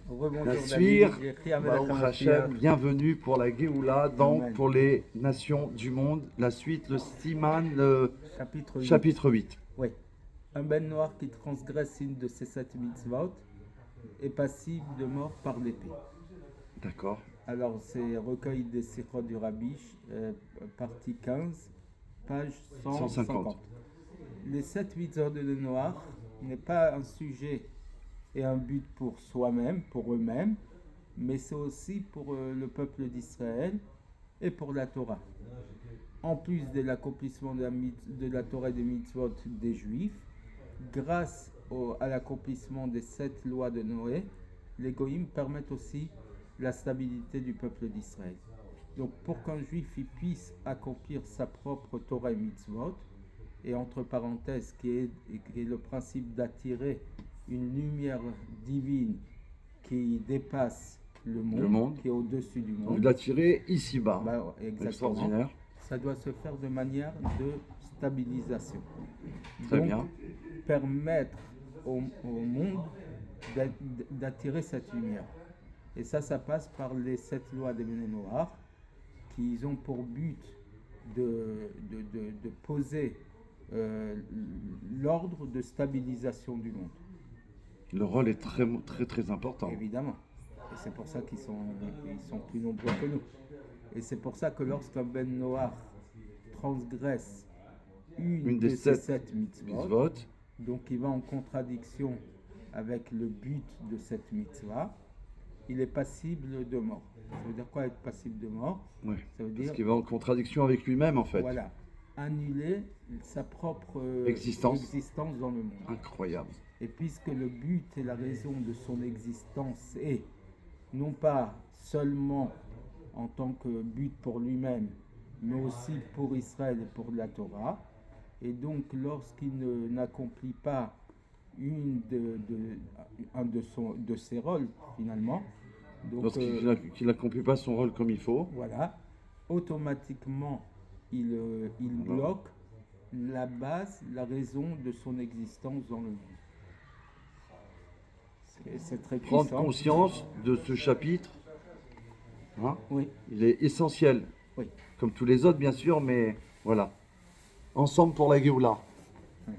Rebonjour Nassir, David, j'ai écrit avec Baruch la Hashem, bienvenue pour la Géoula, donc Amen. pour les nations du monde. La suite, le Siman, le Chapitre 8. chapitre 8. Oui. Un ben noir qui transgresse une de ces 7 mitzvot est passible de mort par l'épée. D'accord. Alors, c'est recueil des Sikhot du Rabish, partie 15, page 150. Les 7 mitzvot de noir n'est pas un sujet et un but pour soi-même, pour eux-mêmes, mais c'est aussi pour le peuple d'Israël et pour la Torah. En plus de l'accomplissement de la Torah et des mitzvot des Juifs, grâce à l'accomplissement des 7 lois de Noé, les Goïms permettent aussi la stabilité du peuple d'Israël. Donc pour qu'un Juif puisse accomplir sa propre Torah et mitzvot, et entre parenthèses, qui est le principe d'attirer une lumière divine qui dépasse le monde. Qui est au-dessus du monde. Donc l'attirer ici-bas. Exactement. Extraordinaire. Ça doit se faire de manière de stabilisation. Très Donc, bien. permettre au monde d'attirer cette lumière. Et ça passe par les 7 lois des Ménémoires qui ont pour but de poser l'ordre de stabilisation du monde. Le rôle est très, très, très important. Évidemment. Et c'est pour ça qu'ils sont plus nombreux que nous. Et c'est pour ça que lorsqu'un ben noir transgresse une de ces 7 mitzvot, donc il va en contradiction avec le but de cette mitzvah, il est passible de mort. Ça veut dire quoi être passible de mort? Oui, ça veut dire, parce qu'il va en contradiction avec lui-même en fait. Voilà, annuler sa propre existence dans le monde. Incroyable. Et puisque le but et la raison de son existence est non pas seulement en tant que but pour lui-même, mais aussi pour Israël et pour la Torah, et donc lorsqu'il n'accomplit pas un de ses rôles finalement, lorsqu'il n'accomplit pas son rôle comme il faut, voilà, automatiquement il bloque la base, la raison de son existence dans le monde. C'est très puissant. Prendre conscience de ce chapitre, hein, oui. Il est essentiel. Oui. Comme tous les autres, bien sûr, mais voilà. Ensemble pour la Géoula. Oui.